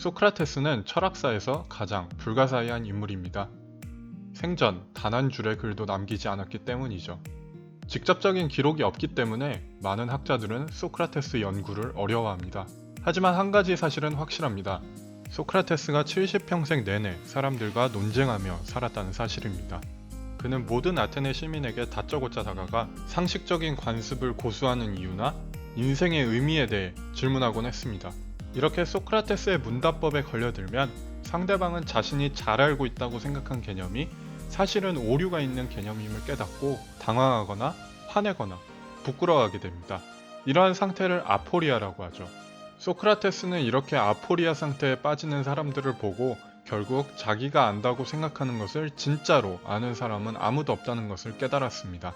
소크라테스는 철학사에서 가장 불가사의한 인물입니다. 생전 단 한 줄의 글도 남기지 않았기 때문이죠. 직접적인 기록이 없기 때문에 많은 학자들은 소크라테스 연구를 어려워합니다. 하지만 한 가지 사실은 확실합니다. 소크라테스가 70평생 내내 사람들과 논쟁하며 살았다는 사실입니다. 그는 모든 아테네 시민에게 다짜고짜 다가가 상식적인 관습을 고수하는 이유나 인생의 의미에 대해 질문하곤 했습니다. 이렇게 소크라테스의 문답법에 걸려들면 상대방은 자신이 잘 알고 있다고 생각한 개념이 사실은 오류가 있는 개념임을 깨닫고 당황하거나 화내거나 부끄러워하게 됩니다. 이러한 상태를 아포리아라고 하죠. 소크라테스는 이렇게 아포리아 상태에 빠지는 사람들을 보고 결국 자기가 안다고 생각하는 것을 진짜로 아는 사람은 아무도 없다는 것을 깨달았습니다.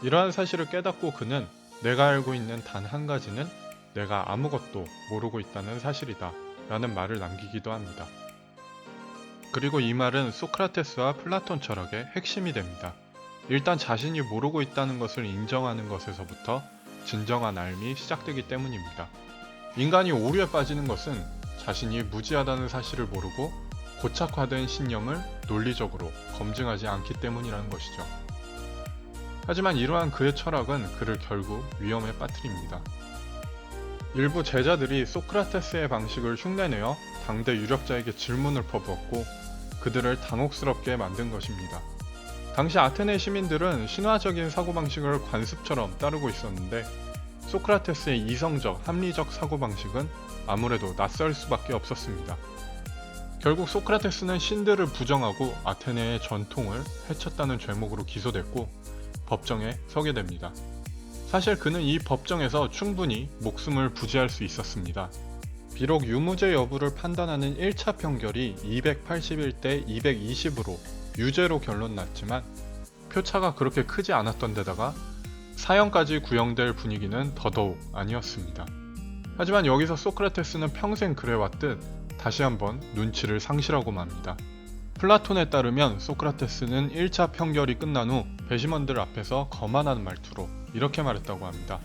이러한 사실을 깨닫고 그는 내가 알고 있는 단 한 가지는 내가 아무것도 모르고 있다는 사실이다 라는 말을 남기기도 합니다. 그리고 이 말은 소크라테스와 플라톤 철학의 핵심이 됩니다. 일단 자신이 모르고 있다는 것을 인정하는 것에서부터 진정한 알미 시작되기 때문입니다. 인간이 오류에 빠지는 것은 자신이 무지하다는 사실을 모르고 고착화된 신념을 논리적으로 검증하지 않기 때문이라는 것이죠. 하지만 이러한 그의 철학은 그를 결국 위험에 빠뜨립니다. 일부 제자들이 소크라테스의 방식을 흉내내어 당대 유력자에게 질문을 퍼부었고 그들을 당혹스럽게 만든 것입니다. 당시 아테네 시민들은 신화적인 사고방식을 관습처럼 따르고 있었는데 소크라테스의 이성적, 합리적 사고방식은 아무래도 낯설 수밖에 없었습니다. 결국 소크라테스는 신들을 부정하고 아테네의 전통을 해쳤다는 죄목으로 기소됐고 법정에 서게 됩니다. 사실 그는 이 법정에서 충분히 목숨을 부지할 수 있었습니다. 비록 유무죄 여부를 판단하는 1차 판결이 281대 220으로 유죄로 결론 났지만 표차가 그렇게 크지 않았던 데다가 사형까지 구형될 분위기는 더더욱 아니었습니다. 하지만 여기서 소크라테스는 평생 그래왔듯 다시 한번 눈치를 상실하고 맙니다. 플라톤에 따르면 소크라테스는 1차 판결이 끝난 후 배심원들 앞에서 거만한 말투로 이렇게 말했다고 합니다.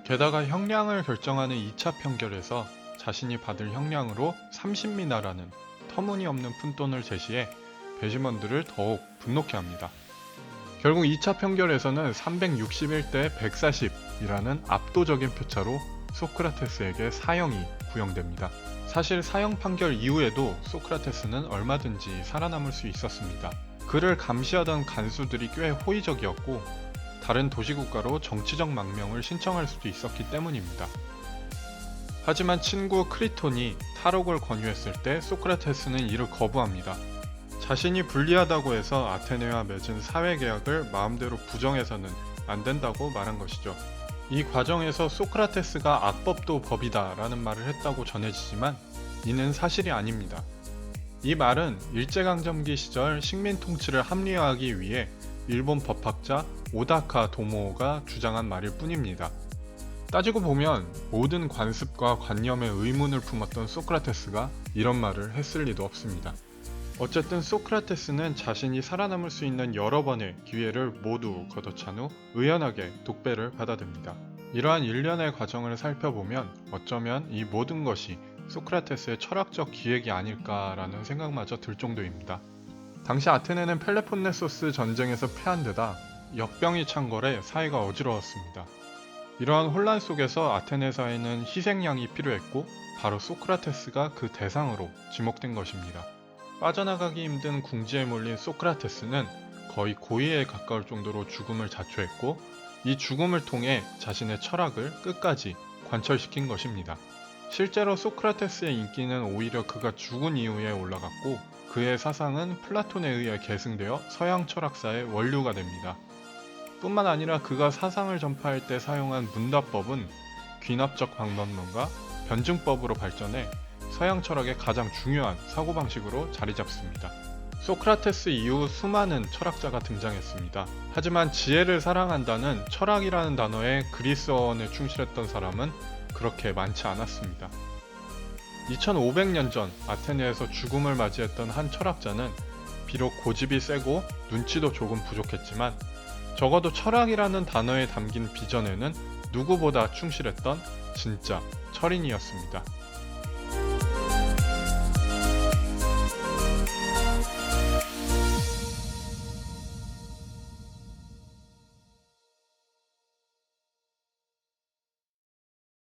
게다가 형량을 결정하는 2차 판결에서 자신이 받을 형량으로 30미나라는 터무니없는 푼돈을 제시해 배심원들을 더욱 분노케 합니다. 결국 2차 판결에서는 361대 140이라는 압도적인 표차로 소크라테스에게 사형이 구형됩니다. 사실 사형 판결 이후에도 소크라테스는 얼마든지 살아남을 수 있었습니다. 그를 감시하던 간수들이 꽤 호의적이었고 다른 도시국가로 정치적 망명을 신청할 수도 있었기 때문입니다. 하지만 친구 크리톤이 탈옥을 권유했을 때 소크라테스는 이를 거부합니다. 자신이 불리하다고 해서 아테네와 맺은 사회계약을 마음대로 부정해서는 안 된다고 말한 것이죠. 이 과정에서 소크라테스가 악법도 법이다 라는 말을 했다고 전해지지만 이는 사실이 아닙니다. 이 말은 일제강점기 시절 식민 통치를 합리화하기 위해 일본 법학자 오다카 도모가 주장한 말일 뿐입니다. 따지고 보면 모든 관습과 관념에 의문을 품었던 소크라테스가 이런 말을 했을 리도 없습니다. 어쨌든 소크라테스는 자신이 살아남을 수 있는 여러 번의 기회를 모두 걷어찬 후 의연하게 독배를 받아듭니다. 이러한 일련의 과정을 살펴보면 어쩌면 이 모든 것이 소크라테스의 철학적 기획이 아닐까라는 생각마저 들 정도입니다. 당시 아테네는 펠로폰네소스 전쟁에서 패한 데다 역병이 창궐해 사회가 어지러웠습니다. 이러한 혼란 속에서 아테네 사회는 희생양이 필요했고 바로 소크라테스가 그 대상으로 지목된 것입니다. 빠져나가기 힘든 궁지에 몰린 소크라테스는 거의 고의에 가까울 정도로 죽음을 자초했고 이 죽음을 통해 자신의 철학을 끝까지 관철시킨 것입니다. 실제로 소크라테스의 인기는 오히려 그가 죽은 이후에 올라갔고 그의 사상은 플라톤에 의해 계승되어 서양 철학사의 원류가 됩니다. 뿐만 아니라 그가 사상을 전파할 때 사용한 문답법은 귀납적 방법론과 변증법으로 발전해 서양 철학의 가장 중요한 사고방식으로 자리 잡습니다. 소크라테스 이후 수많은 철학자가 등장했습니다. 하지만 지혜를 사랑한다는 철학이라는 단어의 그리스어원에 충실했던 사람은 그렇게 많지 않았습니다. 2500년 전 아테네에서 죽음을 맞이했던 한 철학자는 비록 고집이 세고 눈치도 조금 부족했지만 적어도 철학이라는 단어에 담긴 비전에는 누구보다 충실했던 진짜 철인이었습니다.